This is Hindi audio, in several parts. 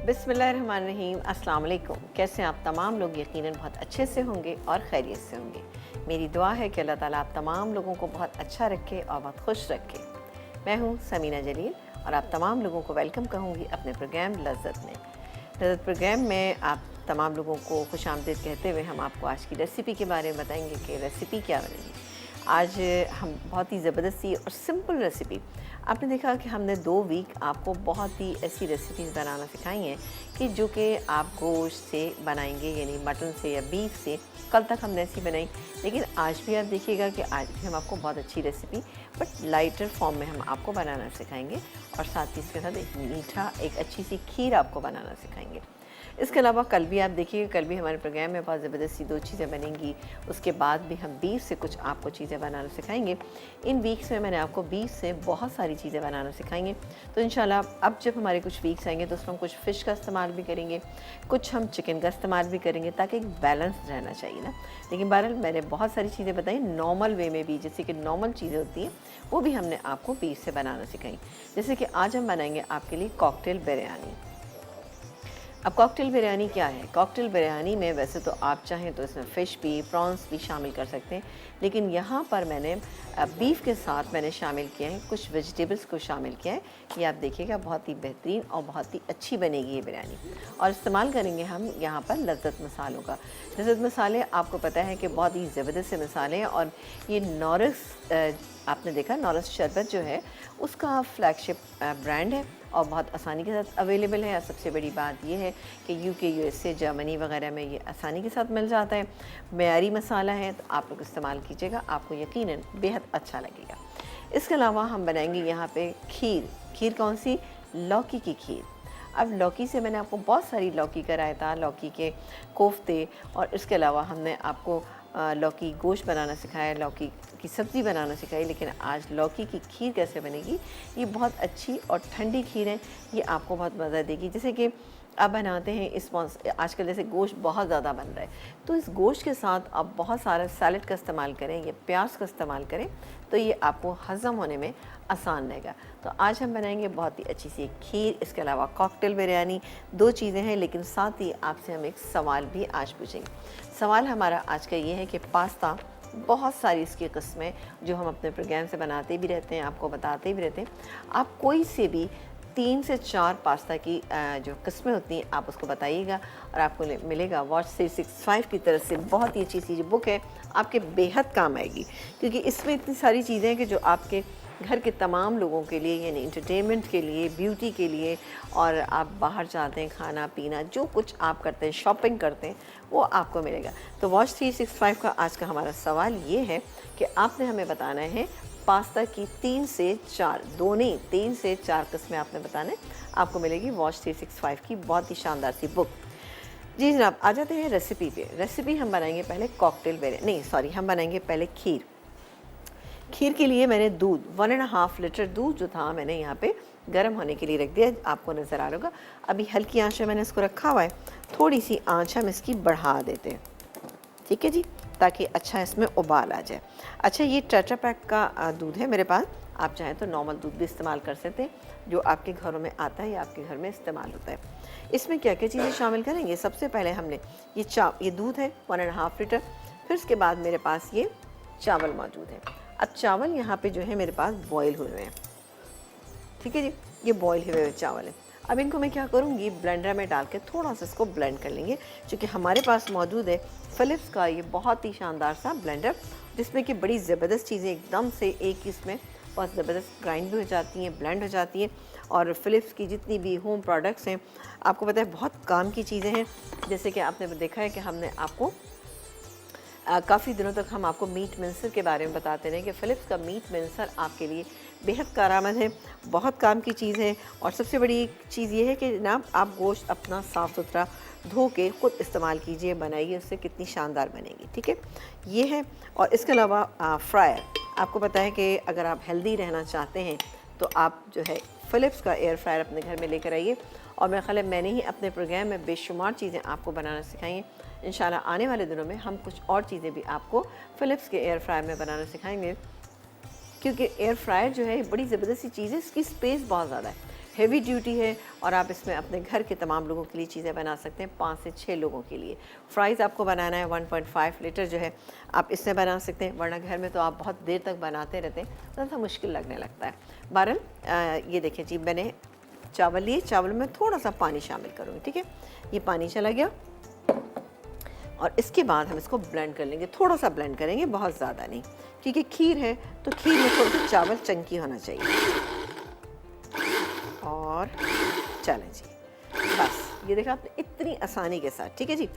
बिस्मिल्लाहिर्रहमानिर्रहीम, अस्सलाम वालेकुम। कैसे हैं आप तमाम लोग? यकीनन बहुत अच्छे से होंगे और खैरियत से होंगे। मेरी दुआ है कि अल्लाह ताला आप तमाम लोगों को बहुत अच्छा रखे और बहुत खुश रखे। मैं हूँ समीना जलील और आप तमाम लोगों को वेलकम कहूँगी अपने प्रोग्राम लज़्ज़त में। लज़्ज़त प्रोग्राम में आप तमाम लोगों को खुशामदीद कहते हुए हम आपको आज की रेसिपी के बारे में बताएंगे कि रेसिपी क्या बनेगी। आज हम बहुत ही ज़बरदस्ती और सिंपल रेसिपी, आपने देखा कि हमने 2 वीक आपको बहुत ही ऐसी रेसिपीज़ बनाना सिखाई हैं कि जो कि आप गोश्त से बनाएंगे, यानी मटन से या बीफ से। कल तक हमने ऐसी बनाई, लेकिन आज भी आप देखिएगा कि आज भी हम आपको बहुत अच्छी रेसिपी बट लाइटर फॉर्म में हम आपको बनाना सिखाएंगे और साथ ही इसके साथ एक मीठा, एक अच्छी सी खीर आपको बनाना सिखाएंगे। इसके अलावा कल भी आप देखिएगा, कल भी हमारे प्रोग्राम में बहुत ज़बरदस्ती 2 चीज़ें बनेंगी। उसके बाद भी हम बीफ से कुछ आपको चीज़ें बनाना सिखाएंगे। इन वीक्स में मैंने आपको बीफ से बहुत सारी चीज़ें बनाना सिखाएंगे। तो इंशाल्लाह अब जब हमारे कुछ वीक्स आएंगे तो उसमें हम कुछ फ़िश का इस्तेमाल भी करेंगे, कुछ हम चिकन का इस्तेमाल भी करेंगे, ताकि एक बैलेंस रहना चाहिए ना। लेकिन बहरहाल मैंने बहुत सारी चीज़ें बताई नॉर्मल वे में भी, जैसे कि नॉर्मल चीज़ें होती हैं वो भी हमने आपको बीफ से बनाना सिखाई। जैसे कि आज हम बनाएंगे आपके लिए कॉकटेल बिरयानी। अब कॉकटेल बिरयानी क्या है? कॉकटेल बिरयानी में वैसे तो आप चाहें तो इसमें फ़िश भी, प्रॉन्स भी शामिल कर सकते हैं, लेकिन यहाँ पर मैंने बीफ के साथ मैंने शामिल किया है, कुछ वेजिटेबल्स को शामिल किया है। ये आप देखिएगा बहुत ही बेहतरीन और बहुत ही अच्छी बनेगी ये बिरयानी। और इस्तेमाल करेंगे हम यहाँ पर लज़्ज़त मसालों का। लज़्ज़त मसाले आपको पता है कि बहुत ही ज़बरदस्त से मसाले हैं, और ये नॉरिस, आपने देखा नॉरिस शरबत जो है उसका फ्लैगशिप ब्रांड है और बहुत आसानी के साथ अवेलेबल है। और सबसे बड़ी बात यह है कि यूके, यूएसए, जर्मनी वगैरह में ये आसानी के साथ मिल जाता है। मेयारी मसाला है, तो आप लोग इस्तेमाल कीजिएगा, आपको यकीनन बेहद अच्छा लगेगा। इसके अलावा हम बनाएंगे यहाँ पे खीर। खीर कौन सी? लौकी की खीर। अब लौकी से मैंने आपको बहुत सारी लौकी का रायता, लौकी के कोफ्ते, और इसके अलावा हमने आपको लौकी गोश्त बनाना सिखाया, लौकी की सब्ज़ी बनाना सिखाई। लेकिन आज लौकी की खीर कैसे बनेगी, ये बहुत अच्छी और ठंडी खीर है, ये आपको बहुत मज़ा देगी। जैसे कि अब बनाते हैं इस आजकल जैसे गोश्त बहुत ज़्यादा बन रहा है, तो इस गोश्त के साथ आप बहुत सारा सैलड का इस्तेमाल करें या प्याज का इस्तेमाल करें, तो ये आपको हज़म होने में आसान रहेगा। तो आज हम बनाएंगे बहुत ही अच्छी सी खीर। इसके अलावा कॉकटेल बिरयानी, 2 चीज़ें हैं, लेकिन साथ ही आपसे हम एक सवाल भी आज पूछेंगे। सवाल हमारा आज का ये है कि पास्ता, बहुत सारी इसकी किस्में जो हम अपने प्रोग्राम से बनाते भी रहते हैं, आपको बताते भी रहते हैं। आप कोई से भी 3 से 4 पास्ता की जो किस्में होती हैं आप उसको बताइएगा, और आपको मिलेगा वॉच 365 की तरफ से बहुत ही अच्छी सी जो बुक है, आपके बेहद काम आएगी। क्योंकि इसमें इतनी सारी चीज़ें हैं कि जो आपके घर के तमाम लोगों के लिए, यानी इंटरटेनमेंट के लिए, ब्यूटी के लिए, और आप बाहर जाते हैं खाना पीना, जो कुछ आप करते हैं, शॉपिंग करते हैं, वो आपको मिलेगा। तो वॉच 365 का आज का हमारा सवाल ये है कि आपने हमें बताना है पास्ता की 3 से 4, 2 नहीं 3 से 4 किस्में आपने बताना है, आपको मिलेगी वॉच 365 की बहुत ही शानदार सी बुक। जी जनाब, आ जाते हैं रेसिपी पे। रेसिपी हम बनाएंगे पहले कॉकटेल बिरयानी, नहीं सॉरी, हम बनाएंगे पहले खीर। खीर के लिए मैंने दूध 1.5 लीटर दूध जो था मैंने यहाँ पे गर्म होने के लिए रख दिया, आपको नज़र आ रहा होगा। अभी हल्की आंच में मैंने इसको रखा हुआ है, थोड़ी सी आंच हम इसकी बढ़ा देते हैं, ठीक है जी, ताकि अच्छा इसमें उबाल आ जाए। अच्छा, ये टेट्रा पैक का दूध है मेरे पास, आप चाहें तो नॉर्मल दूध भी इस्तेमाल कर सकते हैं, जो आपके घरों में आता है या आपके घर में इस्तेमाल होता है। इसमें क्या क्या चीज़ें शामिल करेंगे? सबसे पहले हमने ये दूध है 1.5 लीटर, फिर उसके बाद मेरे पास ये चावल मौजूद है। अब चावल यहाँ पे जो है मेरे पास बॉयल हुए हैं, ठीक है जी, ये बॉयल हुए चावल है। अब इनको मैं क्या करूँगी, ब्लेंडर में डाल के थोड़ा सा इसको ब्लेंड कर लेंगे, क्योंकि हमारे पास मौजूद है फ़िलिप्स का ये बहुत ही शानदार सा ब्लेंडर, जिसमें कि बड़ी ज़बरदस्त चीज़ें एकदम से एक ही इसमें बहुत ज़बरदस्त ग्राइंड भी हो जाती हैं, ब्लेंड हो जाती हैं। और फ़िलिप्स की जितनी भी होम प्रोडक्ट्स हैं, आपको पता है बहुत काम की चीज़ें हैं। जैसे कि आपने देखा है कि हमने आपको काफ़ी दिनों तक हम आपको मीट मिन्सर के बारे में बताते रहे कि फ़िलिप्स का मीट मिन्सर आपके लिए बेहद कारआमद है, बहुत काम की चीज़ है। और सबसे बड़ी चीज़ ये है कि जनाब, आप गोश्त अपना साफ़ सुथरा धो के ख़ुद इस्तेमाल कीजिए, बनाइए, उससे कितनी शानदार बनेगी, ठीक है, ये है। और इसके अलावा फ्रायर, आपको पता है कि अगर आप हेल्दी रहना चाहते हैं तो आप जो है फ़िलिप्स का एयर फ्रायर अपने घर में लेकर आइए। और मेरे ख्याल है मैंने ही अपने प्रोग्राम में बेशुमार चीज़ें आपको बनाना सिखाई हैं। इंशाल्लाह आने वाले दिनों में हम कुछ और चीज़ें भी आपको फ़िलिप्स के एयर फ्रायर में बनाना सिखाएंगे, क्योंकि एयर फ्रायर जो है बड़ी ज़बरदस्त सी चीज़ है, इसकी स्पेस बहुत ज़्यादा है। हेवी ड्यूटी है और आप इसमें अपने घर के तमाम लोगों के लिए चीज़ें बना सकते हैं, 5 से 6 लोगों के लिए। फ्राइज़ आपको बनाना है 1.5 लीटर जो है आप इसमें बना सकते हैं, वरना घर में तो आप बहुत देर तक बनाते रहते हैं, थोड़ा सा मुश्किल लगने लगता है। बहरहाल ये देखिए जी, मैंने चावल लिए, चावल में थोड़ा सा पानी शामिल करूँगी, ठीक है। ये पानी चला गया और इसके बाद हम इसको ब्लेंड कर लेंगे, थोड़ा सा ब्लेंड करेंगे, बहुत ज़्यादा नहीं, क्योंकि खीर है तो खीर में थोड़ा सा चावल चंकी होना चाहिए। और चलें जी, बस ये देखा आपने इतनी आसानी के साथ, ठीक है जी।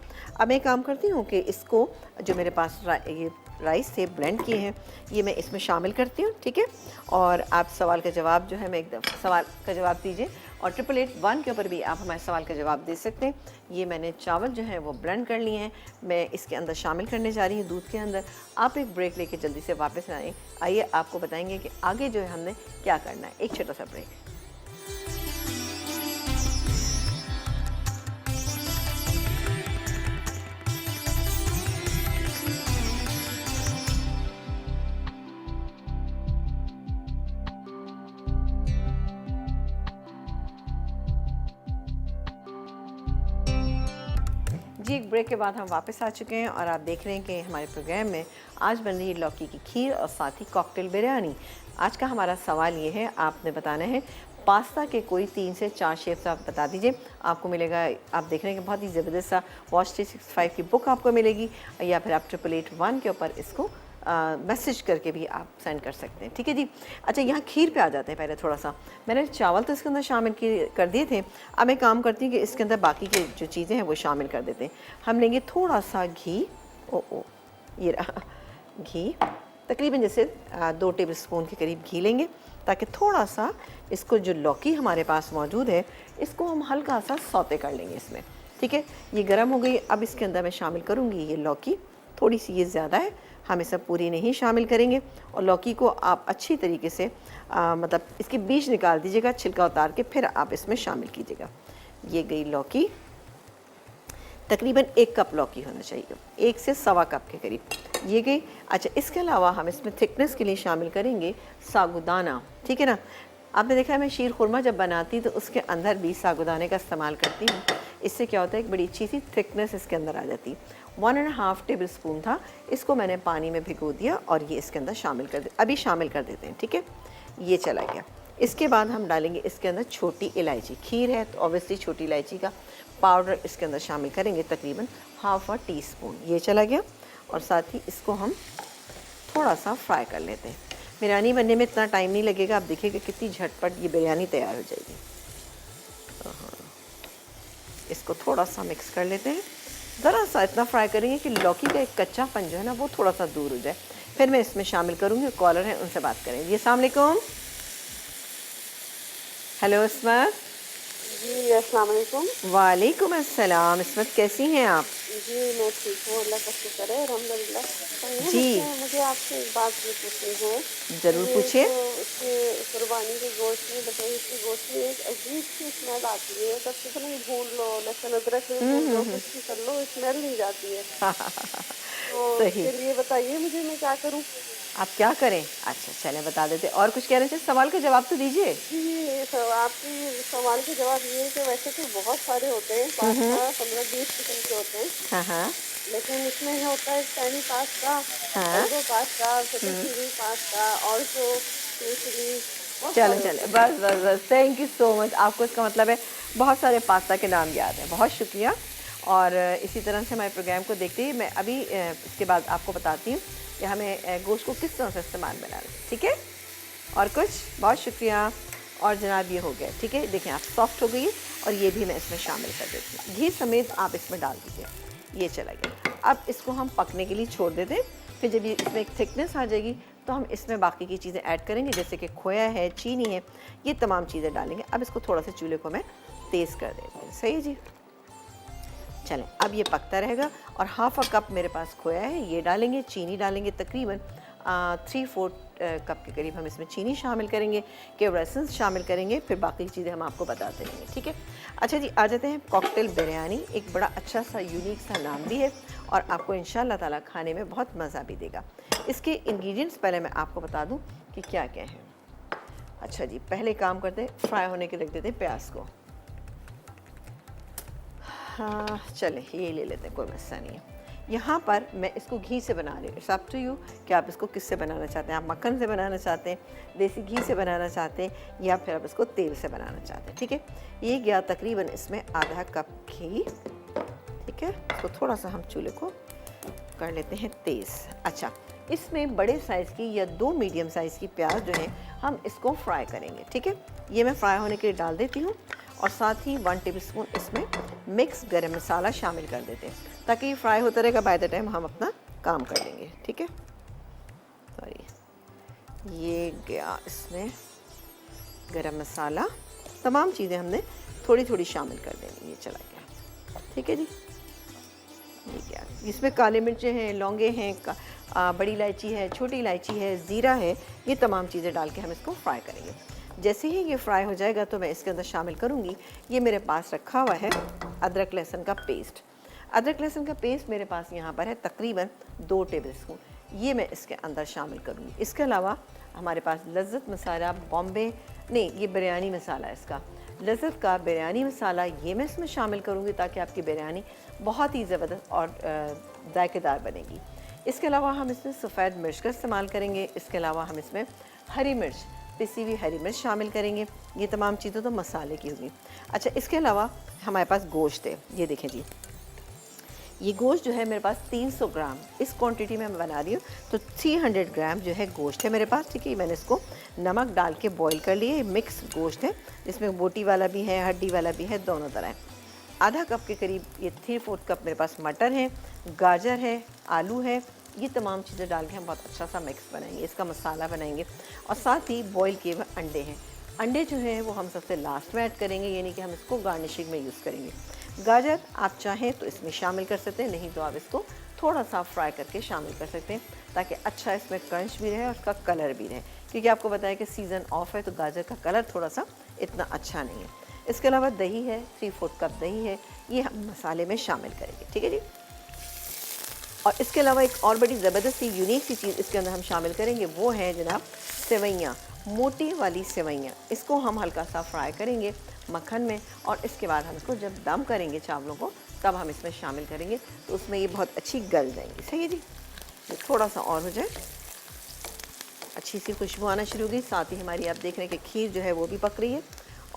अब मैं काम करती हूँ कि इसको जो मेरे पास ये राइस से ब्लेंड किए हैं ये मैं इसमें शामिल करती हूँ, ठीक है। और आप सवाल का जवाब जो है, मैं एकदम सवाल का जवाब दीजिए और 888-1 के ऊपर भी आप हमारे सवाल का जवाब दे सकते हैं। ये मैंने चावल जो है वो ब्लेंड कर लिए हैं, मैं इसके अंदर शामिल करने जा रही हूँ दूध के अंदर। आप एक ब्रेक लेके जल्दी से वापस आएँ, आइए आपको बताएंगे कि आगे जो है हमने क्या करना है। एक छोटा सा ब्रेक। जी, एक ब्रेक के बाद हम वापस आ चुके हैं और आप देख रहे हैं कि हमारे प्रोग्राम में आज बन रही है लौकी की खीर और साथ ही कॉकटेल बिरयानी। आज का हमारा सवाल ये है, आपने बताना है पास्ता के कोई 3 से 4 शेप्स आप बता दीजिए। आपको मिलेगा, आप देख रहे हैं कि बहुत ही ज़बरदस्त सा वॉच 365 की बुक आपको मिलेगी, या फिर आप 888-1 के ऊपर इसको मैसेज करके भी आप सेंड कर सकते हैं, ठीक है जी। अच्छा, यहाँ खीर पे आ जाते हैं। पहले थोड़ा सा मैंने चावल तो इसके अंदर शामिल कर दिए थे। अब मैं काम करती हूँ कि इसके अंदर बाकी की जो चीज़ें हैं वो शामिल कर देते हैं। हम लेंगे थोड़ा सा घी, ये रहा घी, तकरीबन जैसे 2 टेबल स्पून के करीब घी लेंगे, ताकि थोड़ा सा इसको जो लौकी हमारे पास मौजूद है इसको हम हल्का सा सौते कर लेंगे इसमें, ठीक है। ये गर्म हो गई। अब इसके अंदर मैं शामिल करूँगी ये लौकी, थोड़ी सी ये ज़्यादा है, हम इसे पूरी नहीं शामिल करेंगे। और लौकी को आप अच्छी तरीके से मतलब इसके बीज निकाल दीजिएगा, छिलका उतार के फिर आप इसमें शामिल कीजिएगा। ये गई लौकी, तकरीबन 1 कप लौकी होना चाहिए, 1 से सवा कप के करीब ये गई। अच्छा, इसके अलावा हम इसमें थिकनेस के लिए शामिल करेंगे साबूदाना, ठीक है ना। आपने देखा है मैं शीर खुरमा जब बनाती तो उसके अंदर भी साबूदाने का इस्तेमाल करती हूँ। इससे क्या होता है, एक बड़ी अच्छी सी थिकनेस इसके अंदर आ जाती है। 1.5 टेबल स्पून था, इसको मैंने पानी में भिगो दिया और ये इसके अंदर शामिल कर दे, अभी शामिल कर देते हैं, ठीक है। ये चला गया। इसके बाद हम डालेंगे इसके अंदर छोटी इलायची, खीर है तो ऑब्वियसली छोटी इलायची का पाउडर इसके अंदर शामिल करेंगे, तकरीबन ½ टीस्पून। ये चला गया। और साथ ही इसको हम थोड़ा सा फ्राई कर लेते हैं। बिरयानी बनने में इतना टाइम नहीं लगेगा, आप देखिएगा कितनी झटपट ये बिरयानी तैयार हो जाएगी। इसको थोड़ा सा मिक्स कर लेते हैं, ज़रा सा इतना फ्राई करेंगे कि लौकी का एक कच्चापन जो है ना वो थोड़ा सा दूर हो जाए। फिर मैं इसमें शामिल करूँगी, कॉलर है उनसे बात करेंगे। अस्सलाम वालेकुम। हेलो इस्मत। जी अस्सलाम वालेकुम। वालेकुम अस्सलाम। इस्मत कैसी हैं आप? जी मैं ठीक हूँ, अल्लाह का शुक्र है, अल्हम्दुलिल्लाह। जी मुझे आपसे एक बात ये पूछनी है। ज़रूर ये पूछिए। जो इसके कुर्बानी के गोश्त में बताइए, इसके गोश्त में एक अजीब सी स्मेल आती है, जब कितना ही भून लो, लहसुन अदरक भी भून लो, कुछ भी कर लो, स्मेल नहीं जाती है। तो सही। इसके लिए बताइए मुझे, मैं क्या करूँ? आप क्या करें? अच्छा चलें बता देते। और कुछ कह रहे थे, सवाल का जवाब तो दीजिए। जी आपकी सवाल का जवाब ये है कि वैसे तो बहुत सारे होते हैं पास्ता, 15-20 किस्म के होते हैं, हाँ हाँ लेकिन इसमें ये होता है चाइनीज पास्ता, हाँ। Elbow pasta, fettuccine pasta, also chilli, बहुत चलें सारे होते चलें, हैं। बस बस बस, थैंक यू सो मच। आपको इसका मतलब है बहुत सारे पास्ता के नाम याद हैं, बहुत शुक्रिया। और इसी तरह से हमारे प्रोग्राम को देखते ही मैं अभी इसके बाद आपको बताती हूँ कि हमें गोश्त को किस तरह से इस्तेमाल में लाना है, ठीक है। और कुछ, बहुत शुक्रिया। और जनाब ये हो गया, ठीक है। देखें आप, सॉफ्ट हो गई है और ये भी मैं इसमें शामिल कर देती हूँ, घी समेत आप इसमें डाल दीजिए। ये चला गया। अब इसको हम पकने के लिए छोड़ देते हैं। फिर जब ये इसमें एक थिकनेस आ जाएगी तो हम इसमें बाकी की चीज़ें ऐड करेंगे, जैसे कि खोया है, चीनी है, ये तमाम चीज़ें डालेंगे। अब इसको थोड़ा सा चूल्हे को मैं तेज़ कर देती हूँ, सही है जी। चलें, अब ये पकता रहेगा। और ½ कप मेरे पास खोया है, ये डालेंगे। चीनी डालेंगे, तकरीबन 3/4 कप के करीब हम इसमें चीनी शामिल करेंगे, केवल एसेंस शामिल करेंगे, फिर बाकी चीज़ें हम आपको बताते रहेंगे, ठीक है। अच्छा जी, आ जाते हैं कॉकटेल बिरयानी। एक बड़ा अच्छा सा यूनिक सा नाम भी है और आपको इंशाअल्लाह ताला खाने में बहुत मज़ा भी देगा। इसके इंग्रेडिएंट्स पहले मैं आपको बता दूं कि क्या क्या है। अच्छा जी, पहले काम करते हैं, फ्राई होने के रख देते हैं प्याज को। हाँ चले, ये ले लेते हैं, कोई मसला नहीं है। यहाँ पर मैं इसको घी से बना रही हूँ। इट्स अप टू यू कि आप इसको किससे बनाना चाहते हैं। आप मक्खन से बनाना चाहते हैं, देसी घी से बनाना चाहते हैं, या फिर आप इसको तेल से बनाना चाहते हैं। ठीक है, ये गया तकरीबन इसमें आधा कप घी। ठीक है, इसको थोड़ा सा हम चूल्हे को कर लेते हैं तेज़। अच्छा, इसमें बड़े साइज़ की या 2 मीडियम साइज़ की प्याज जो है हम इसको फ्राई करेंगे। ठीक है, ये मैं फ्राई होने के लिए डाल देती हूँ, और साथ ही 1 टेबलस्पून इसमें मिक्स गरम मसाला शामिल कर देते हैं, ताकि ये फ्राई होता रहेगा, बाय द टाइम हम अपना काम कर लेंगे। ठीक है, सॉरी, ये गया इसमें गरम मसाला, तमाम चीज़ें हमने थोड़ी थोड़ी शामिल कर देंगे। ये चला गया। ठीक है जी, ये क्या, इसमें काले मिर्चें हैं, लौंगे हैं, बड़ी इलायची है, छोटी इलायची है, ज़ीरा है, ये तमाम चीज़ें डाल के हम इसको फ्राई करेंगे। जैसे ही ये फ्राई हो जाएगा तो मैं इसके अंदर शामिल करूँगी, ये मेरे पास रखा हुआ है अदरक लहसुन का पेस्ट। अदरक लहसुन का पेस्ट मेरे पास यहाँ पर है तकरीबन 2 टेबलस्पून, ये मैं इसके अंदर शामिल करूँगी। इसके अलावा हमारे पास लज्जत मसाला बॉम्बे, नहीं ये बिरयानी मसाला है, इसका लज्जत का बिरयानी मसाला, ये मैं इसमें शामिल करूँगी ताकि आपकी बिरयानी बहुत ही ज़बरदस्त और जायकेदार बनेगी। इसके अलावा हम इसमें सफ़ेद मिर्च का इस्तेमाल करेंगे। इसके अलावा हम इसमें हरी मिर्च, पिसी हुई हरी मिर्च शामिल करेंगे। ये तमाम चीज़ें तो मसाले की होगी। अच्छा, इसके अलावा हमारे पास गोश्त है, ये देखें जी, ये गोश्त जो है मेरे पास 300 ग्राम, इस क्वांटिटी में मैं बना रही हूँ, तो 300 ग्राम जो है गोश्त है मेरे पास। ठीक है, मैंने इसको नमक डाल के बॉईल कर लिए। मिक्स गोश्त है, इसमें बोटी वाला भी है, हड्डी वाला भी है, दोनों तरह है। आधा कप के करीब ये 3/4 कप मेरे पास मटर है, गाजर है, आलू है, ये तमाम चीज़ें डाल के हम बहुत अच्छा सा मिक्स बनाएंगे, इसका मसाला बनाएंगे। और साथ ही बॉईल किए हुए अंडे हैं, अंडे जो हैं वो हम सबसे लास्ट में ऐड करेंगे, यानी कि हम इसको गार्निशिंग में यूज़ करेंगे। गाजर आप चाहें तो इसमें शामिल कर सकते हैं, नहीं तो आप इसको थोड़ा सा फ्राई करके शामिल कर सकते हैं, ताकि अच्छा इसमें क्रंच भी रहे और उसका कलर भी रहे, क्योंकि आपको बताया कि सीज़न ऑफ है तो गाजर का कलर थोड़ा सा इतना अच्छा नहीं है। इसके अलावा दही है, 3/4 कप दही है, ये हम मसाले में शामिल करेंगे। ठीक है जी, और इसके अलावा एक और बड़ी ज़बरदस्त सी यूनिक सी चीज़ इसके अंदर हम शामिल करेंगे, वो है जनाब सेवइयाँ, मोटी वाली सेवइयाँ। इसको हम हल्का सा फ्राई करेंगे मक्खन में, और इसके बाद हम इसको जब दम करेंगे चावलों को, तब हम इसमें शामिल करेंगे, तो उसमें ये बहुत अच्छी गल जाएंगी। सही है जी, तो थोड़ा सा और हो जाए, अच्छी सी खुशबू आना शुरू हो गई। साथ ही हमारी आप देख रहे हैं कि खीर जो है वो भी पक रही है,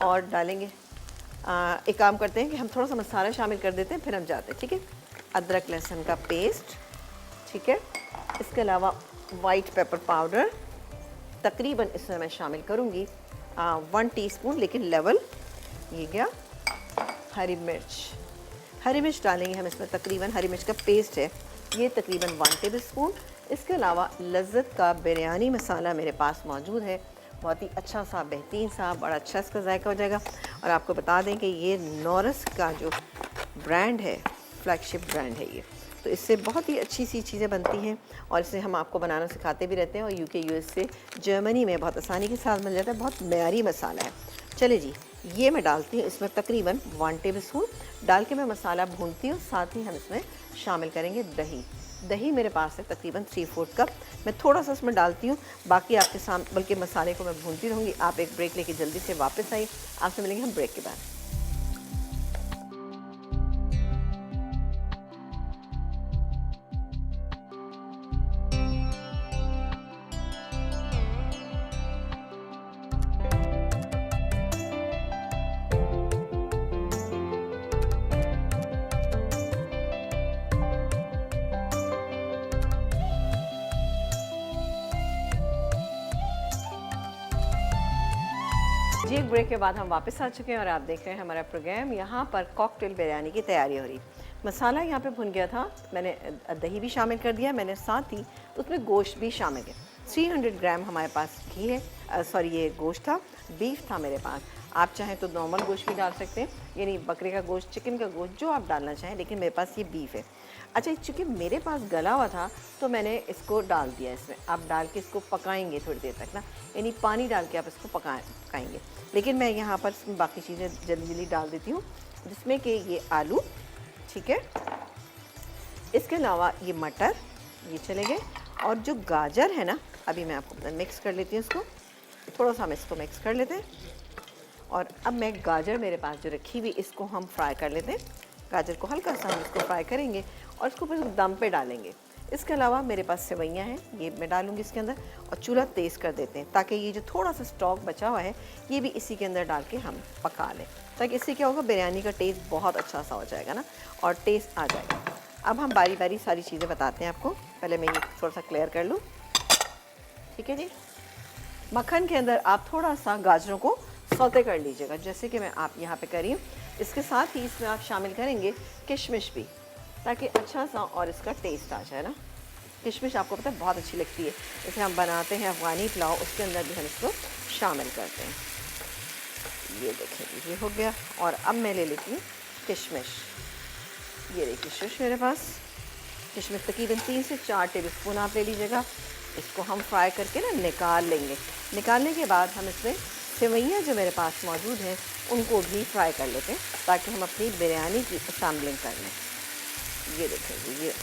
और डालेंगे एक काम करते हैं कि हम थोड़ा सा मसाला शामिल कर देते हैं, फिर हम जाते हैं। ठीक है, अदरक लहसुन का पेस्ट, ठीक है, इसके अलावा वाइट पेपर पाउडर तकरीबन इसमें मैं शामिल करूँगी 1 टीस्पून, लेकिन लेवल। ये गया हरी मिर्च डालेंगे हम इसमें, तकरीबन हरी मिर्च का पेस्ट है ये तकरीबन 1 टेबलस्पून। इसके अलावा लज्जत का बिरयानी मसाला मेरे पास मौजूद है, बहुत ही अच्छा सा, बेहतरीन सा, बड़ा अच्छा इसका जायका हो जाएगा। और आपको बता दें कि ये नॉरस का जो ब्रांड है, फ्लैगशिप ब्रांड है ये, तो इससे बहुत ही अच्छी सी चीज़ें बनती हैं, और इसे हम आपको बनाना सिखाते भी रहते हैं, और यूके यूएसए जर्मनी में बहुत आसानी के साथ मिल जाता है, बहुत मेयारी मसाला है। चले जी, ये मैं डालती हूँ इसमें तकरीबन 1 टेबलस्पून, डाल के मैं मसाला भूनती हूँ। साथ ही हम इसमें शामिल करेंगे दही मेरे पास है तकरीबन 3/4 कप, मैं थोड़ा सा इसमें डालती हूँ, बाकी आपके सामने, बल्कि मसाले को मैं भूनती रहूँगी। आप एक ब्रेक लेके जल्दी से वापस आइए, आपसे मिलेंगे हम ब्रेक के बाद। जी, एक ब्रेक के बाद हम वापस आ चुके हैं, और आप देख रहे हैं हमारा प्रोग्राम। यहाँ पर कॉकटेल बिरयानी की तैयारी हो रही। मसाला यहाँ पे भुन गया था, मैंने दही भी शामिल कर दिया, मैंने साथ ही उसमें गोश्त भी शामिल किया। 300 ग्राम हमारे पास घी है, सॉरी ये गोश्त था, बीफ था मेरे पास। आप चाहें तो नॉर्मल गोश्त भी डाल सकते हैं, यानी बकरे का गोश्त, चिकन का गोश्त, जो आप डालना चाहें, लेकिन मेरे पास ये बीफ है। अच्छा, चूँकि मेरे पास गला हुआ था तो मैंने इसको डाल दिया इसमें। आप डाल के इसको पकाएंगे थोड़ी देर तक ना, यानी पानी डाल के आप इसको पकाएंगे। लेकिन मैं यहाँ पर बाकी चीज़ें जल्दी डाल देती हूँ, जिसमें कि ये आलू, ठीक है, इसके अलावा ये मटर, ये चले गए, और जो गाजर है ना, अभी मैं आपको मिक्स कर लेती हूँ इसको। थोड़ा सा हम इसको मिक्स कर लेते हैं। और अब मैं गाजर मेरे पास जो रखी हुई, इसको हम फ्राई कर लेते हैं। गाजर को हल्का सा हम इसको फ्राई करेंगे और इसको फिर दम पे डालेंगे। इसके अलावा मेरे पास सेवइयाँ हैं, ये मैं डालूँगी इसके अंदर। और चूल्हा तेज़ कर देते हैं ताकि ये जो थोड़ा सा स्टॉक बचा हुआ है ये भी इसी के अंदर डाल के हम पका लें, ताकि इससे क्या होगा, बिरयानी का टेस्ट बहुत अच्छा सा हो जाएगा ना, और टेस्ट आ जाएगा। अब हम बारी बारी सारी चीज़ें बताते हैं आपको। पहले मैं ये थोड़ा सा क्लियर कर लूँ, ठीक है जी। मक्खन के अंदर आप थोड़ा सा गाजरों को सौते कर लीजिएगा, जैसे कि मैं आप यहाँ पे करी हूँ। इसके साथ ही इसमें आप शामिल करेंगे किशमिश भी, ताकि अच्छा सा और इसका टेस्ट आ जाए ना। किशमिश आपको पता है बहुत अच्छी लगती है, जैसे हम बनाते हैं अफ़गानी पुलाव, उसके अंदर भी हम इसको शामिल करते हैं। ये देखें, ये हो गया। और अब मैं ले लेती हूँ किशमिश। ये रही किशमिश मेरे पास। किशमिश तकरीबन 3 से 4 टेबलस्पून आप ले लीजिएगा। इसको हम फ्राई करके ना निकाल लेंगे। निकालने के बाद हम इसमें सेवइयाँ जो मेरे पास मौजूद हैं उनको भी फ्राई कर लेते हैं, ताकि हम अपनी बिरयानी की असम्बलिंग कर लें। ये देखें जी, ये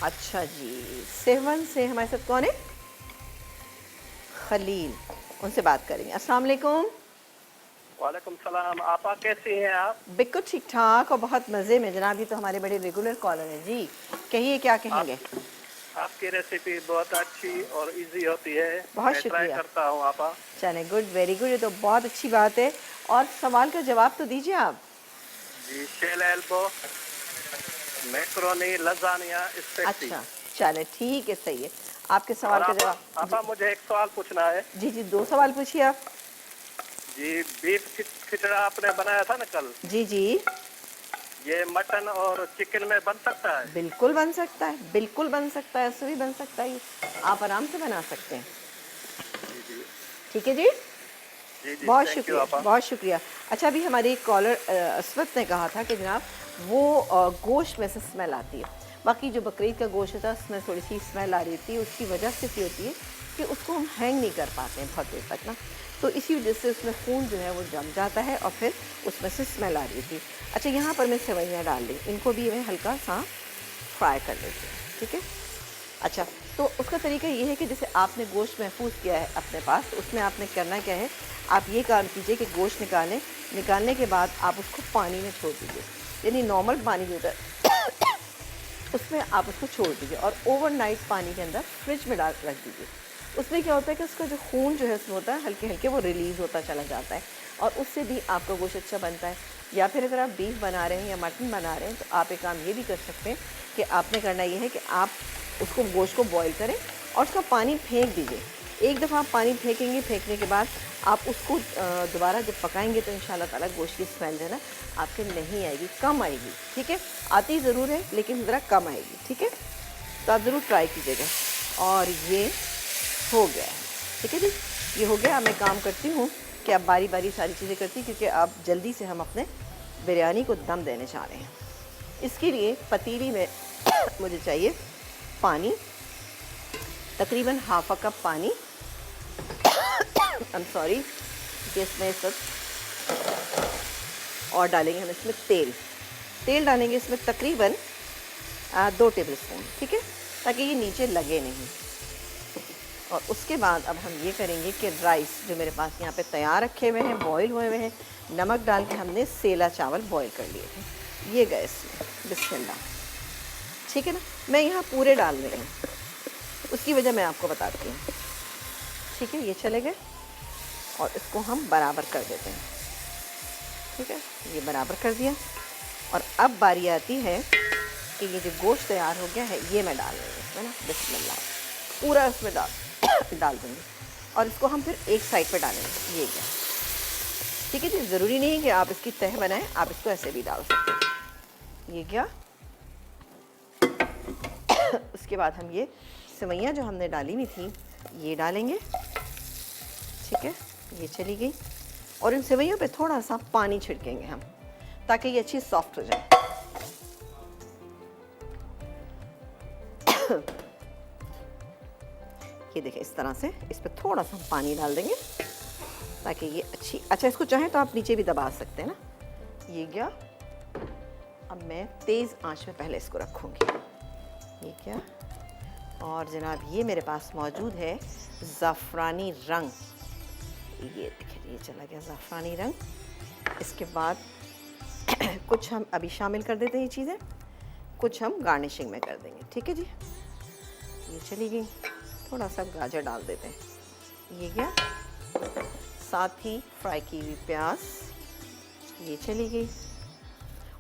अच्छा जी। 7 से हमारे साथ कौन है? खलील, उनसे बात करेंगे। अस्सलाम वालेकुम। वालेकुम सलाम। आपा कैसी हैं आप? बिल्कुल ठीक ठाक और बहुत मज़े में जनाब। ये तो हमारे बड़े रेगुलर कॉलर हैं जी, कहिए क्या कहेंगे? आपकी रेसिपी बहुत अच्छी और इजी होती है। बहुत मैं शुक्रिया। ट्राई करता हूँ आपा। चलें, गुड, वेरी गुड, ये तो बहुत अच्छी बात है। और सवाल का जवाब तो दीजिए आप। जी, shell elbow, macaroni, lasagna, spaghetti. अच्छा, चलें, ठीक है, सही है। आपके सवाल का जवाब। आपा मुझे एक सवाल पूछना है। जी जी, 2 सवाल पूछिए आप। जी, बीफ खिचड़ा आपने बनाया था ना कल, जी जी, ये मटन और चिकन में बन सकता है? बिल्कुल बन सकता है, बिल्कुल बन सकता है, ऐसे भी बन सकता है, आप आराम से बना सकते हैं। जी जी ठीक है जी, जी जी, बहुत थैंक यू शुक्रिया, आपा। बहुत शुक्रिया। अच्छा, अभी हमारे एक कॉलर असवत ने कहा था कि जनाब वो गोश्त में से स्मेल आती है। बाकी जो बकरीद का गोश्त होता है उसमें थोड़ी सी स्मेल आ रही थी। उसकी वजह सिर्फ ये होती है कि उसको हम हैंग नहीं कर पाते हैं बहुत देर तक ना, तो इसी वजह से उसमें खून जो है वो जम जाता है और फिर उसमें से स्मेल आ रही थी। अच्छा, यहाँ पर मैं सेवइयाँ डाल दी, इनको भी मैं हल्का सा फ्राई कर लेती हूँ, ठीक है। अच्छा, तो उसका तरीका ये है कि जैसे आपने गोश्त महफूज किया है अपने पास, तो उसमें आपने करना क्या है, आप ये काम कीजिए कि गोश्त निकालने के बाद आप उसको पानी में छोड़ दीजिए, यानी नॉर्मल पानी जो होता है उसमें आप उसको छोड़ दीजिए और ओवरनाइट पानी के अंदर फ्रिज में डाल रख दीजिए। उसमें क्या होता है कि उसका जो खून जो है उसमें होता है हल्के हल्के वो रिलीज़ होता चला जाता है और उससे भी आपका गोश्त अच्छा बनता है। या फिर अगर आप बीफ बना रहे हैं या मटन बना रहे हैं तो आप एक काम ये भी कर सकते हैं कि आपने करना ये है कि आप उसको गोश्त को बॉईल करें और उसका पानी फेंक दीजिए। एक दफ़ा आप पानी फेंकेंगे, फेंकने के बाद आप उसको दोबारा जब पकाएंगे तो इंशाल्लाह ताला गोश्त की स्मेल जो है ना आपके नहीं आएगी, कम आएगी, ठीक है। आती ज़रूर है लेकिन ज़रा कम आएगी, ठीक है। तो आप ज़रूर ट्राई कीजिएगा। और ये हो गया है, ठीक है जी, ये हो गया। अब मैं काम करती हूँ कि अब बारी बारी सारी चीज़ें करती, क्योंकि अब जल्दी से हम अपने बिरयानी को दम देने चाह रहे हैं। इसके लिए पतीली में मुझे चाहिए पानी, तकरीबन हाफ अ कप पानी। आई एम सॉरी कि इसमें सब और डालेंगे हम इसमें तेल डालेंगे इसमें तकरीबन 2 टेबलस्पून, ठीक है, ताकि ये नीचे लगे नहीं। और उसके बाद अब हम ये करेंगे कि राइस जो मेरे पास यहाँ पे तैयार रखे हुए हैं, बॉईल हुए हुए हैं, नमक डाल के हमने सेला चावल बॉईल कर लिए थे, ये गए इसमें, बिस्मिल्लाह, ठीक है ना। मैं यहाँ पूरे डाल रही हूँ, उसकी वजह मैं आपको बताती हूँ, ठीक है। ये चले गए और इसको हम बराबर कर देते हैं, ठीक है, ये बराबर कर दिया। और अब बारी आती है कि ये जो गोश्त तैयार हो गया है ये मैं डाल रही हूँ इसमें ना, बिस्मिल्लाह, पूरा इसमें डाल दूँगी और इसको हम फिर एक साइड पे डालेंगे, ये क्या, ठीक है जी। ज़रूरी नहीं है कि आप इसकी तह बनाएं, आप इसको ऐसे भी डाल सकते हैं, ये क्या। उसके बाद हम ये सेवइयाँ जो हमने डाली हुई थी ये डालेंगे, ठीक है, ये चली गई। और इन सेवइयों पे थोड़ा सा पानी छिड़केंगे हम ताकि ये अच्छी सॉफ्ट हो जाए। ये देखें, इस तरह से इस पर थोड़ा सा पानी डाल देंगे ताकि ये अच्छी, अच्छा इसको चाहें तो आप नीचे भी दबा सकते हैं ना। ये गया। अब मैं तेज़ आंच में पहले इसको रखूँगी, ये क्या, और जनाब ये मेरे पास मौजूद है ज़ाफ़रानी रंग। ये देखिए ये चला गया ज़ाफ़रानी रंग। इसके बाद कुछ हम अभी शामिल कर देते हैं ये चीज़ें, कुछ हम गार्निशिंग में कर देंगे। ठीक है जी, ये चली गई। थोड़ा सा गाजर डाल देते हैं, ये गया। साथ ही फ्राई की हुई प्याज, ये चली गई।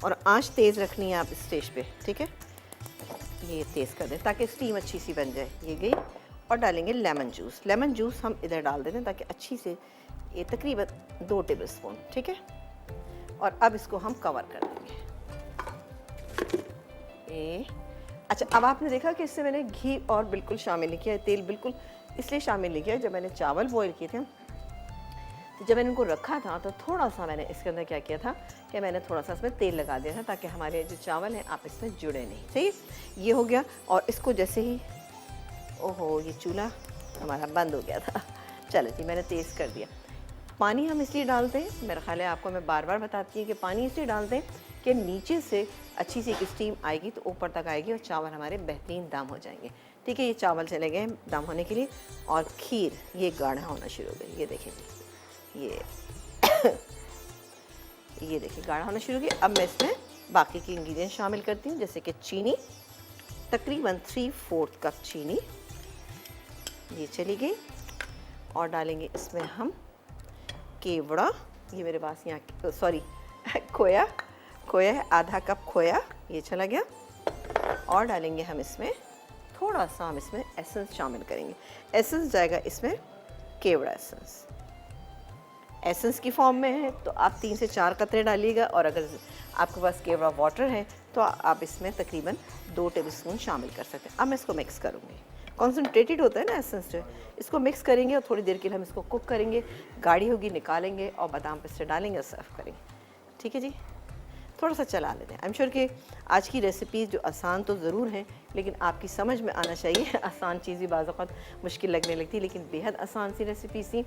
और आंच तेज़ रखनी है आप इस स्टेज पे, ठीक है। ये तेज़ कर दें ताकि स्टीम अच्छी सी बन जाए। ये गई। और डालेंगे लेमन जूस। लेमन जूस हम इधर डाल देते हैं ताकि अच्छी से, ये तकरीबन 2 टेबलस्पून, ठीक है। और अब इसको हम कवर कर देंगे। अच्छा, अब आपने देखा कि इससे मैंने घी और बिल्कुल शामिल नहीं किया, तेल बिल्कुल इसलिए शामिल नहीं किया। जब मैंने चावल बॉईल किए थे तो जब मैंने इनको रखा था तो थोड़ा सा मैंने इसके अंदर क्या किया था कि मैंने थोड़ा सा इसमें तेल लगा दिया था ताकि हमारे जो चावल हैं आप इसमें जुड़े नहीं। सही, ये हो गया। और इसको जैसे ही, ओहो ये चूल्हा हमारा बंद हो गया था। चलो जी, मैंने तेज़ कर दिया। पानी हम इसलिए डालते हैं, मेरा ख्याल है आपको मैं बार बार बताती हूँ कि पानी इसलिए डालते हैं कि नीचे से अच्छी सी एक स्टीम आएगी तो ऊपर तक आएगी और चावल हमारे बेहतरीन दम हो जाएंगे। ठीक है, ये चावल चले गए दम होने के लिए। और खीर ये गाढ़ा होना शुरू हो गई। ये देखिए ये ये देखिए गाढ़ा होना शुरू हो गया। अब मैं इसमें बाकी की इंग्रेडिएंट शामिल करती हूँ, जैसे कि चीनी, तकरीबन 3/4 कप चीनी ये चली गई। और डालेंगे इसमें हम केवड़ा, ये मेरे पास यहाँ सॉरी खोया है, आधा कप खोया ये चला गया। और डालेंगे हम इसमें थोड़ा सा, हम इसमें एसेंस शामिल करेंगे। एसेंस जाएगा इसमें केवड़ा एसेंस। एसेंस की फॉर्म में है तो आप 3 से 4 कतरे डालिएगा। और अगर आपके पास केवड़ा वाटर है तो आप इसमें तकरीबन 2 टेबलस्पून शामिल कर सकते हैं। अब मैं इसको मिक्स करूँगी। कॉन्सनट्रेटेड होता है ना एसेंस जो, इसको मिक्स करेंगे और थोड़ी देर के लिए हम इसको कुक करेंगे। गाढ़ी होगी, निकालेंगे और बादाम पिस्ते डालेंगे और सर्व करेंगे। ठीक है जी, थोड़ा सा चला लेते हैं। आई एम श्योर कि आज की रेसिपीज़ जो आसान तो ज़रूर हैं लेकिन आपकी समझ में आना चाहिए। आसान चीज़ भी बाज़ औक़ात मुश्किल लगने लगती है, लेकिन बेहद आसान सी रेसिपीज़ थी।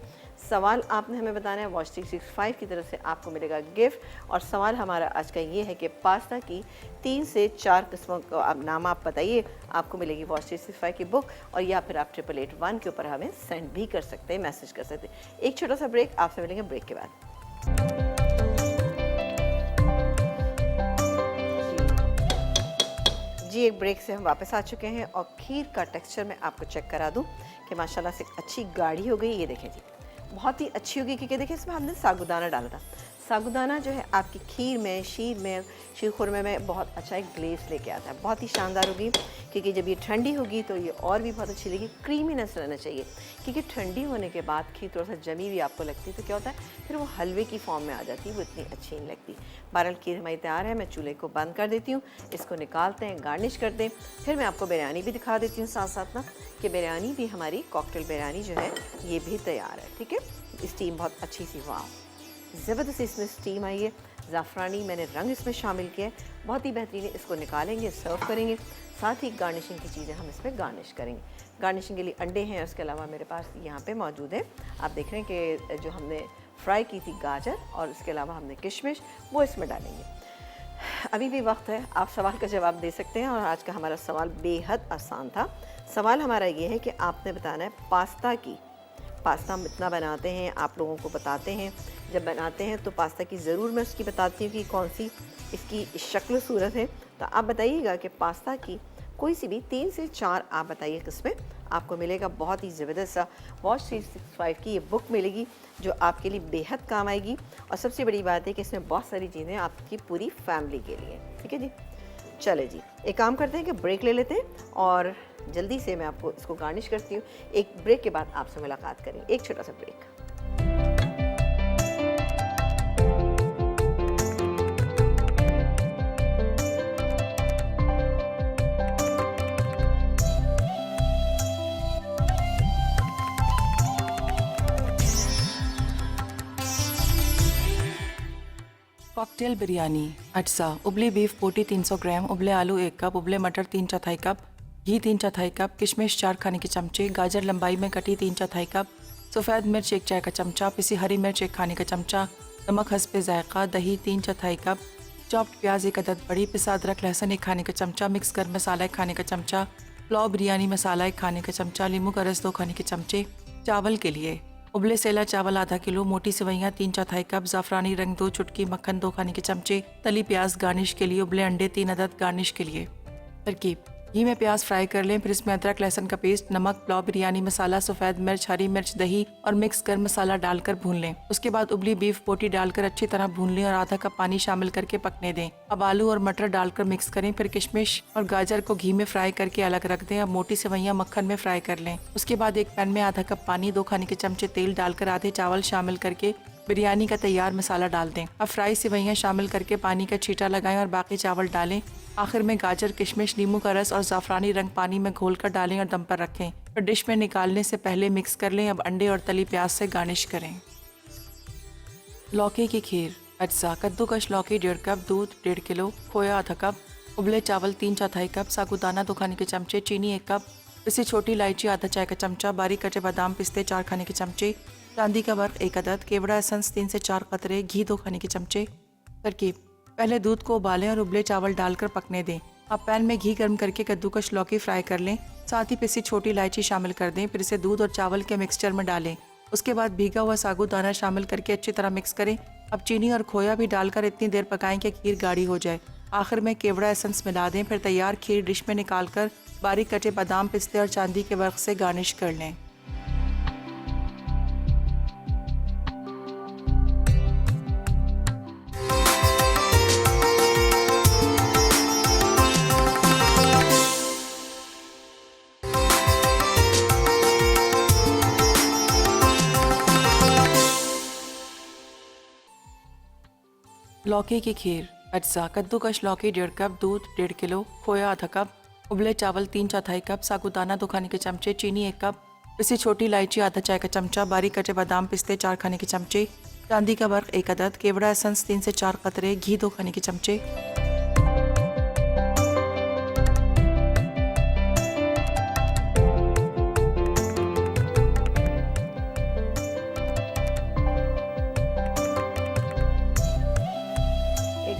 सवाल आपने हमें बताना है, वॉच 365 की तरफ से आपको मिलेगा गिफ्ट। और सवाल हमारा आज का ये है कि पास्ता की 3 से 4 किस्मों का आप नाम आप बताइए, आपको मिलेगी वॉच 365 की बुक। और या फिर आप 8881 के ऊपर हमें सेंड भी कर सकते हैं, मैसेज कर सकते हैं। एक छोटा सा ब्रेक, आपसे मिलेंगे ब्रेक के बाद। जी, एक ब्रेक से हम वापस आ चुके हैं और खीर का टेक्सचर मैं आपको चेक करा दूं कि माशाल्लाह से अच्छी गाढ़ी हो गई। ये देखें जी, बहुत ही अच्छी होगी क्योंकि देखिए इसमें हमने साबूदाना डाला था। साबूदाना जो है आपकी खीर में, शीर खुरमे में बहुत अच्छा एक ग्लेस लेके आता है। बहुत ही शानदार होगी क्योंकि जब ये ठंडी होगी तो ये और भी बहुत अच्छी लगेगी। क्रीमीनेस रहना चाहिए क्योंकि ठंडी होने के बाद खीर थोड़ा सा जमी हुई आपको लगती है तो क्या होता है फिर वो हलवे की फॉर्म में आ जाती है, वो इतनी अच्छी नहीं लगती। बहरहाल खीर हमारी तैयार है, मैं चूल्हे को बंद कर देती हूँ, इसको निकालते हैं, गार्निश कर दें। फिर मैं आपको बिरयानी भी दिखा देती हूँ साथ साथ ना, कि बिरयानी भी हमारी कॉकटेल बिरयानी जो है ये भी तैयार है। ठीक है, स्टीम बहुत अच्छी सी, वाह ज़बरदस्त इसमें स्टीम आई है। ज़ाफ़रानी मैंने रंग इसमें शामिल किया है, बहुत ही बेहतरीन है। इसको निकालेंगे, सर्व करेंगे। साथ ही गार्निशिंग की चीज़ें हम इसमें गार्निश करेंगे। गार्निशिंग के लिए अंडे हैं और उसके अलावा मेरे पास यहाँ पे मौजूद है, आप देख रहे हैं कि जो हमने फ्राई की थी गाजर और उसके अलावा हमने किशमिश, वो इसमें डालेंगे। अभी भी वक्त है, आप सवाल का जवाब दे सकते हैं। और आज का हमारा सवाल बेहद आसान था। सवाल हमारा ये है कि आपने बताना है पास्ता हम इतना बनाते हैं, आप लोगों को बताते हैं। जब बनाते हैं तो पास्ता की ज़रूर मैं उसकी बताती हूँ कि कौन सी इसकी शक्ल सूरत है। तो आप बताइएगा कि पास्ता की कोई सी भी 3 से 4 आप बताइए किस्में, आपको मिलेगा बहुत ही ज़बरदस्त सा वॉच 365 की ये बुक मिलेगी जो आपके लिए बेहद काम आएगी। और सबसे बड़ी बात है कि इसमें बहुत सारी चीज़ें आपकी पूरी फैमिली के लिए। ठीक है जी, चले जी, एक काम करते हैं कि ब्रेक ले लेते हैं और जल्दी से मैं आपको इसको गार्निश करती हूँ। एक ब्रेक के बाद आपसे मुलाकात करेंगे, एक छोटा सा ब्रेक। कॉकटेल बिरयानी अज्जा, उबली बीफ बोटी 300 ग्राम, उबले आलू 1 कप, उबले मटर 3/4 कप, घी 3/4 कप, किशमिश 4 खाने के चमचे, गाजर लंबाई में कटी 3/4 कप, सफ़ेद मिर्च 1 चाय का चमचा, पिसी हरी मिर्च 1 खाने का चमचा, नमक हस्बे जायका, दही 3/4 कप, चॉप्ड प्याज 1 अदद बड़ी, पिसा अदरक लहसुन 1 खाने का चमचा, मिक्स गर्म मसाला 1 खाने का चमचा, पुलाव बिरयानी मसाला 1 खाने का चमचा, नींबू का रस 2 खाने के चमचे। चावल के लिए उबले सेला चावल आधा किलो, मोटी सेवइयाँ 3/4 कप, ज़ाफ़रानी रंग 2 चुटकी, मक्खन 2 खाने के चमचे, तली प्याज गार्निश के लिए, उबले अंडे 3 अदद गार्निश के लिए। तरकीब: घी में प्याज फ्राई कर लें, फिर इसमें अदरक लहसुन का पेस्ट, नमक, पुलाव बिरयानी मसाला, सफ़ेद मिर्च, हरी मिर्च, दही और मिक्स गर्म मसाला डालकर भून लें। उसके बाद उबली बीफ बोटी डालकर अच्छी तरह भून लें और आधा कप पानी शामिल करके पकने दें। अब आलू और मटर डालकर मिक्स करें, फिर किशमिश और गाजर को घी में फ्राई करके अलग रख दें। अब मोटी सेवइयाँ मक्खन में फ्राई कर लें। उसके बाद एक पैन में आधा कप पानी, 2 खाने के चमचे तेल डालकर आधे चावल शामिल करके बिरयानी का तैयार मसाला डाल दें। अब फ्राई सेवइयाँ शामिल करके पानी का छींटा लगाएं और बाकी चावल डालें। आखिर में गाजर, किशमिश, नींबू का रस और ज़ाफ़रानी रंग पानी में घोलकर डालें और दम पर रखें। फिर डिश में निकालने से पहले मिक्स कर लें। अब अंडे और तली प्याज से गार्निश करें। लौकी की खीर। अज्जा: कद्दूकस लौकी 1.5 कप, दूध 1.5 किलो, खोया आधा कप, उबले चावल 3/4 कप, साबूदाना 2 खाने के चमचे, चीनी 1 कप, पिसी छोटी इलायची आधा चाय का चमचा, बारीक कटे बादाम पिस्ते 4 खाने के चमचे, चांदी का बर्फ 1 अदद, केवड़ा एसेंस 3 से 4 कतरे, घी 2 खाने के चमचे। तरकीब: पहले दूध को उबालें और उबले चावल डालकर पकने दें। अब पैन में घी गर्म करके कद्दूकस लौकी फ्राई कर लें, साथ ही पिसी छोटी इलायची शामिल कर दें। फिर इसे दूध और चावल के मिक्सचर में डालें। उसके बाद भीगा हुआ साबूदाना शामिल करके अच्छी तरह मिक्स करें। अब चीनी और खोया भी डालकर इतनी देर पकाएं कि खीर गाढ़ी हो जाए। आखिर में केवड़ा एसेंस मिला दें। फिर तैयार खीर डिश में निकालकर बारीक कटे बादाम पिस्ते और चांदी के बर्फ से गार्निश कर लें। लौकी की खीर। अज्जा: कद्दूकस लौकी 1.5 कप, दूध 1.5 किलो, खोया आधा कप, उबले चावल 3/4 कप, साबूदाना 2 खाने के चमचे, चीनी 1 कप, पिसी छोटी इलायची आधा चाय का चमचा, बारीक कटे बादाम पिस्ते 4 खाने के चमचे, चांदी का बर्फ 1 अदद, केवड़ा एसेंस 3 से 4 कतरे, घी 2 खाने के चमचे।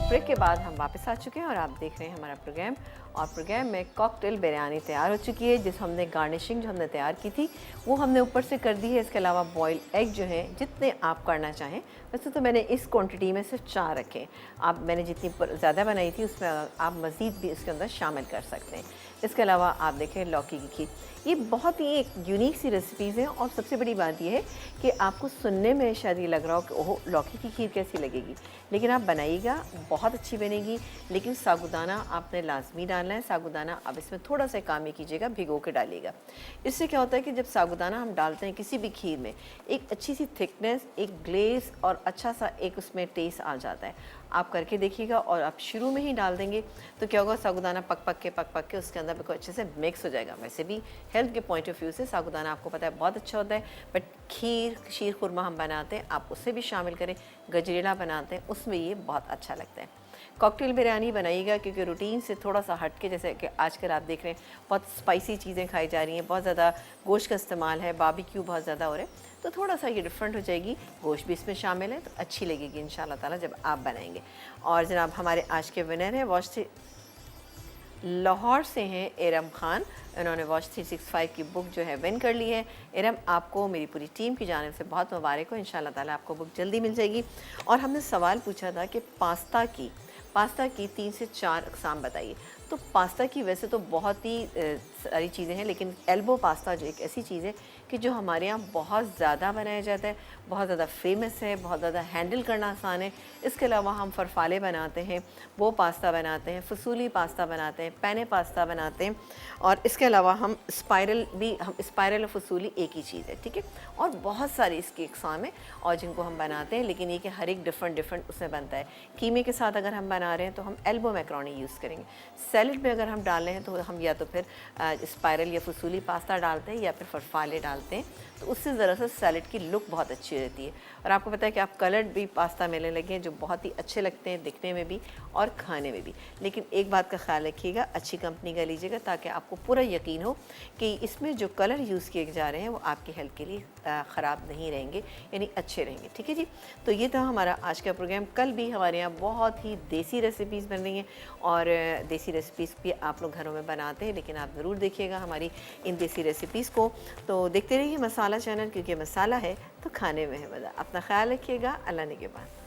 ब्रेक के बाद हम वापस आ चुके हैं और आप देख रहे हैं हमारा प्रोग्राम। और प्रोग्राम में कॉकटेल बिरयानी तैयार हो चुकी है। जिस हमने गार्निशिंग जो हमने तैयार की थी वो हमने ऊपर से कर दी है। इसके अलावा बॉयल एग जो है जितने आप करना चाहें, वैसे तो मैंने इस क्वांटिटी में सिर्फ 4 रखे। आप मैंने जितनी ज़्यादा बनाई थी उसमें आप मज़ीद भी इसके अंदर शामिल कर सकते हैं। इसके अलावा आप देखें लौकी की खीर, ये बहुत ही एक यूनिक सी रेसिपीज़ हैं। और सबसे बड़ी बात यह है कि आपको सुनने में शायद ये लग रहा हो कि ओह लौकी की खीर कैसी लगेगी, लेकिन आप बनाइएगा बहुत अच्छी बनेगी। लेकिन साबूदाना आपने लाजमी डालना है। साबूदाना अब इसमें थोड़ा सा काम ही कीजिएगा, भिगो के डालिएगा। इससे क्या होता है कि जब साबूदाना हम डालते हैं किसी भी खीर में, एक अच्छी सी थिकनेस, एक ग्लेस और अच्छा सा एक उसमें टेस्ट आ जाता है। आप करके देखिएगा। और आप शुरू में ही डाल देंगे तो क्या होगा, साबूदाना पक पक के उसके अंदर बिल्कुल अच्छे से मिक्स हो जाएगा। वैसे भी हेल्थ के पॉइंट ऑफ व्यू से साबूदाना आपको पता है बहुत अच्छा होता है। बट खीर, शीर खुरमा हम बनाते हैं, आप उससे भी शामिल करें। गजरेला बनाते हैं, उसमें ये बहुत अच्छा लगता है। कॉकटेल बिरयानी बनाइएगा क्योंकि रूटीन से थोड़ा सा हट के, जैसे कि आजकल आप देख रहे हैं बहुत स्पाइसी चीज़ें खाई जा रही हैं, बहुत ज़्यादा गोश्त का इस्तेमाल है, बारबेक्यू बहुत ज़्यादा हो रहा है, तो थोड़ा सा ये डिफरेंट हो जाएगी। गोश्त भी इसमें शामिल है तो अच्छी लगेगी इंशाल्लाह ताला जब आप बनाएंगे। और जनाब हमारे आज के विनर हैं वॉच लाहौर से हैं इरम खान। इन्होंने वॉच 365 की बुक जो है विन कर ली है। इरम, आपको मेरी पूरी टीम की जानिब से बहुत मुबारक हो। इंशाल्लाह ताला आपको बुक जल्दी मिल जाएगी। और हमने सवाल पूछा था कि पास्ता की 3 से 4 अक़साम बताइए। तो पास्ता की वैसे तो बहुत ही सारी चीज़ें हैं, लेकिन एल्बो पास्ता जो एक ऐसी चीज़ है कि जो हमारे यहाँ बहुत ज़्यादा बनाया जाता है, बहुत ज़्यादा फेमस है, बहुत ज़्यादा हैंडल करना आसान है। इसके अलावा हम फरफाले बनाते हैं, वो पास्ता बनाते हैं, फसूली पास्ता बनाते हैं, पैने पास्ता बनाते हैं। और इसके अलावा हम स्पाइरल और फसूली एक ही चीज़ है, ठीक है। और बहुत सारी इसकी अक़साम है और जिनको हम बनाते हैं, लेकिन ये कि हर एक डिफरेंट उसमें बनता है। कीमे के साथ अगर हम बना रहे हैं तो हम एल्बो मैक्रोनी यूज़ करेंगे। सैलड में अगर हम डाल रहे हैं तो हम या तो फिर स्पाइरल या फसूली पास्ता डालते हैं या फिर फरफाले डालते हैं, तो उससे ज़रा सा सैलड की लुक बहुत अच्छी रहती है। और आपको पता है कि आप कलर्ड भी पास्ता मिलने लगे हैं जो बहुत ही अच्छे लगते हैं दिखने में भी और खाने में भी। लेकिन एक बात का ख्याल रखिएगा, अच्छी कंपनी का लीजिएगा ताकि आपको पूरा यकीन हो कि इसमें जो कलर यूज़ किए जा रहे हैं वो आपकी हेल्थ के लिए ख़राब नहीं रहेंगे, यानी अच्छे रहेंगे। ठीक है जी, तो ये था हमारा आज का प्रोग्राम। कल भी हमारे यहाँ बहुत ही देसी रेसिपीज़ बन रही हैं और देसी रेसिपीज़ भी आप लोग घरों में बनाते हैं, लेकिन आप ज़रूर देखिएगा हमारी इन देसी रेसिपीज़ को। तो देखते रहिए मसाला चैनल, क्योंकि मसाला है तो खाने में है मज़ा। अपना ख्याल रखिएगा। अल्लाह ने के बाद।